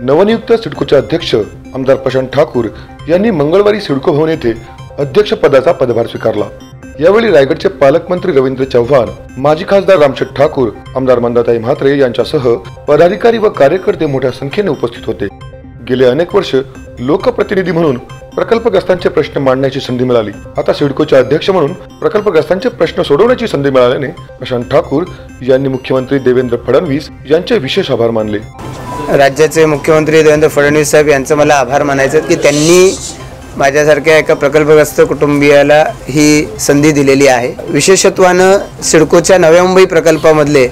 नवनियुक्त सिडकोचे अध्यक्ष आमदार प्रशांत ठाकूर यांनी मंगळवारी सिडको भवन येथे अध्यक्षपदाचा पदभार स्वीकारला। यावेळी रायगडचे पालकमंत्री रवींद्र चव्हाण, माजी खासदार रामशेठ ठाकूर, आमदार मंदाताई म्हात्रे यांच्यासह पदाधिकारी व कार्यकर्ते मोठ्या संख्येने उपस्थित होते। गेले अनेक वर्ष लोकप्रतिनिधी म्हणून प्रकल्पग्रस्तांचे प्रश्न मांडण्याची संधी मिळाली। आता सिडकोचे अध्यक्ष म्हणून प्रकल्पग्रस्तांचे प्रश्न सोडवण्याची संधी मिळाल्याने प्रशांत ठाकूर यांनी मुख्यमंत्री देवेंद्र फडणवीस यांचे विशेष आभार मानले। राज्याचे मुख्यमंत्री देवेंद्र फडणवीस साहेब यांचं मला आभार मानायचं की त्यांनी माझ्यासारख्या एका प्रकल्पग्रस्त कुटुंबियाला ही संधी दिलेली आहे। विशेषत्वानं सिडकोच्या नव्या मुंबई प्रकल्पामधले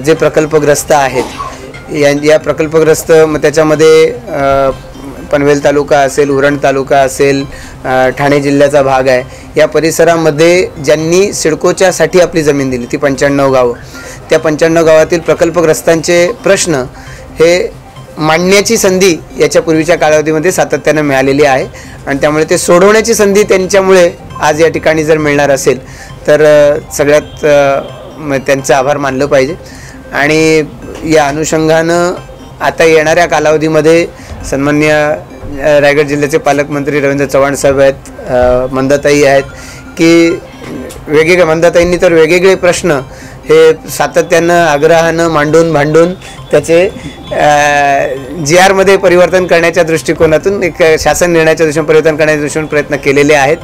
जे प्रकल्पग्रस्त आहेत या प्रकल्पग्रस्त त्याच्यामध्ये पनवेल तालुका असेल, उरण तालुका असेल, ठाणे जिल्ह्याचा भाग आहे, या परिसरामध्ये ज्यांनी सिडकोच्यासाठी आपली जमीन दिली ती 95 गावं, त्या 95 गावातील प्रकल्पग्रस्तांचे प्रश्न हे मांडण्याची संधी याच्या पूर्वीच्या कालावधीमध्ये सातत्याने मिळालेली आहे आणि त्यामुळे ते सोडवण्याची संधी त्यांच्यामुळे आज या ठिकाणी जर मिळणार असेल तर सगळ्यात त्यांचा आभार मानलं पाहिजे। आणि या अनुषंगानं आता येणाऱ्या कालावधीमध्ये सन्माननीय रायगड जिल्ह्याचे पालकमंत्री रवींद्र चव्हाण साहेब आहेत, मंदाताई आहेत की वेगवेगळ्या मंदाताईंनी तर वेगवेगळे प्रश्न हे सातत्यानं आग्रहानं मांडून भांडून त्याचे GR मध्ये परिवर्तन करण्याच्या दृष्टिकोनातून एक शासन निर्णयाच्या दृष्टीने परिवर्तन करण्याच्या दृष्टीने प्रयत्न केलेले आहेत।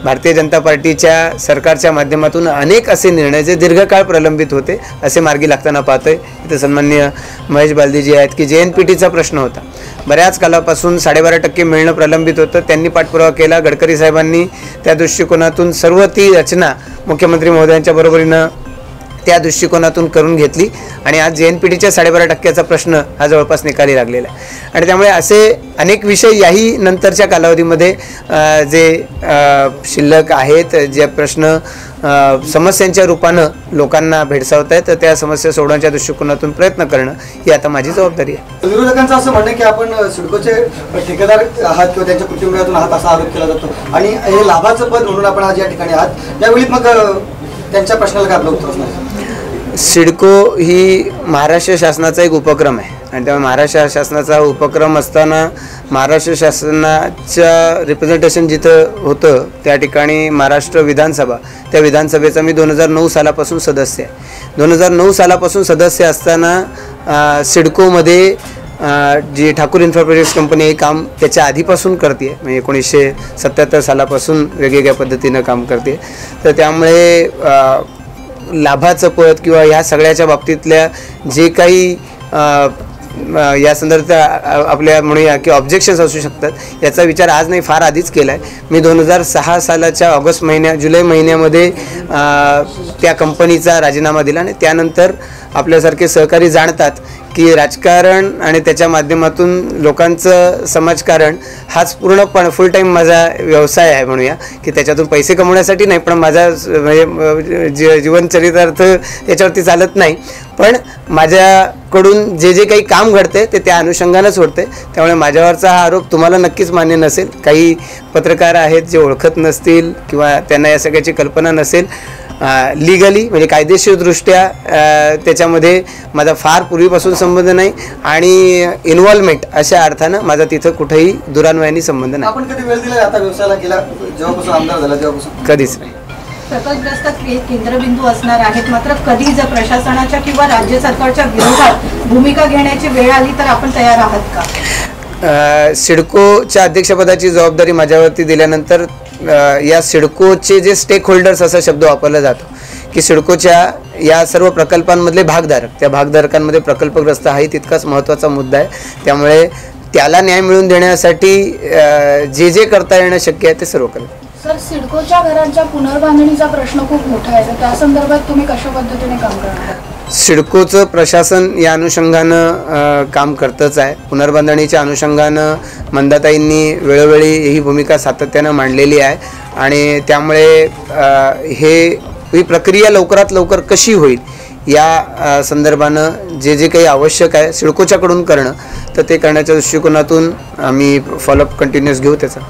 भारतीय जनता पार्टीच्या सरकारच्या माध्यमातून अनेक असे निर्णय जे दीर्घकाळ प्रलंबित होते असे मार्गी लागताना पाहतोय। इथे सन्माननीय महेश बालदीजी आहेत की JNPTचा प्रश्न होता, बऱ्याच कालापासून 12.5% मिळणं प्रलंबित होतं, त्यांनी पाठपुरावा केला। गडकरी साहेबांनी त्या दृष्टिकोनातून सर्व ती रचना मुख्यमंत्री महोदयांच्या बरोबरीनं त्या दृष्टिकोनातून करून घेतली आणि आज JNPTच्या 12.5%चा प्रश्न हा जवळपास निकाली लागलेला आहे। आणि त्यामुळे असे अनेक विषय याही नंतरच्या कालावधीमध्ये जे शिल्लक आहेत, जे प्रश्न समस्यांच्या रूपानं लोकांना भेडसावत आहेत, तर त्या समस्या सोडवण्याच्या दृष्टिकोनातून प्रयत्न करणं ही आता माझी जबाबदारी आहे। विरोधकांचं असं म्हणणं की आपण सिडकोचे ठेकेदार आहात किंवा त्यांच्या कुटुंबियातून आहात असा आरोप केला जातो आणि हे लाभाचं पद म्हणून आपण आज या ठिकाणी आहात, यावेळी मग त्यांच्या प्रश्नाला काय आपलं उत्तर असणार? सिडको ही महाराष्ट्र शासनाचा एक उपक्रम आहे आणि त्यामुळे महाराष्ट्र शासनाचा उपक्रम असताना महाराष्ट्र शासनाच्या रिप्रेझेंटेशन जिथं होतं त्या ठिकाणी महाराष्ट्र विधानसभा, त्या विधानसभेचा मी 2009 सालापासून सदस्य आहे। 2009 सालापासून सदस्य असताना सिडकोमध्ये जी ठाकूर इन्फ्रा प्रोजेक्ट्स कंपनी हे काम त्याच्या आधीपासून करते आहे, म्हणजे 1977 सालापासून वेगवेगळ्या पद्धतीनं काम करते। तर त्यामुळे लाभाचं पद किंवा ह्या सगळ्याच्या बाबतीतल्या जे काही या संदर्भात आपल्या म्हणूया की ऑब्जेक्शन्स असू शकतात याचा विचार आज नाही, फार आधीच केला आहे। मी 2006 सालाच्या जुलै महिन्यामध्ये त्या कंपनीचा राजीनामा दिला आणि त्यानंतर आपल्यासारखे सहकारी जाणतात की राजकारण आणि त्याच्या माध्यमातून लोकांचं समाजकारण हाच पूर्णपणे फुल टाईम माझा व्यवसाय आहे म्हणूया की त्याच्यातून पैसे कमवण्यासाठी नाही, पण माझा म्हणजे जीवनचरितार्थ याच्यावरती चालत नाही, पण माझ्याकडून जे जे काही काम घडते ते त्या अनुषंगानंच होते। त्यामुळे माझ्यावरचा हा आरोप तुम्हाला नक्कीच मान्य नसेल। काही पत्रकार आहेत जे ओळखत नसतील किंवा त्यांना या सगळ्याची कल्पना नसेल। लीगली म्हणजे कायदेशीरदृष्ट्या त्याच्यामध्ये माझा फार पूर्वीपासून संबंध नाही आणि इन्व्हॉल्वमेंट अशा अर्थानं माझा तिथं कुठेही दुरान्वयाने संबंध नाही। आपण कधी वेळ दिला आता व्यवसायाला केला जेव्हापासून आमदार झाला तेव्हापासून? कधीच नाही। प्रकल्पग्रस्त केंद्रबिंदू असणार आहेत, मात्र कधी जर प्रशासनाच्या किंवा राज्य सरकारच्या विरोधात भूमिका घेण्याची वेळ आली तर आपण तयार आहात का? सिडकोच्या अध्यक्षपदाची जबाबदारी माझ्यावरती दिल्यानंतर या सिडकोचे जे स्टेक होल्डर्स असा शब्द वापरला जातो की सिडकोच्या या सर्व प्रकल्पांमधले भागधारक, त्या भागधारकांमध्ये प्रकल्पग्रस्त हाही तितकाच महत्त्वाचा मुद्दा आहे। त्यामुळे त्याला न्याय मिळवून देण्यासाठी जे जे करता येणं शक्य आहे ते सर्व करेल। सर, सिडकोच्या घरांच्या पुनर्बांधणीचा प्रश्न खूप मोठा आहे, तर त्या संदर्भात तुम्ही कशा पद्धतीने काम करणार? सिडकोचं प्रशासन या अनुषंगानं काम करतच आहे। पुनर्बांधणीच्या अनुषंगानं मंदाताईंनी वेळोवेळी ही भूमिका सातत्यानं मांडलेली आहे आणि त्यामुळे ही प्रक्रिया लवकरात लवकर कशी होईल या संदर्भानं जे जे काही आवश्यक आहे सिडकोच्याकडून करणं, तर ते करण्याच्या दृष्टिकोनातून आम्ही फॉलोअप कंटिन्यूअस घेऊ त्याचा।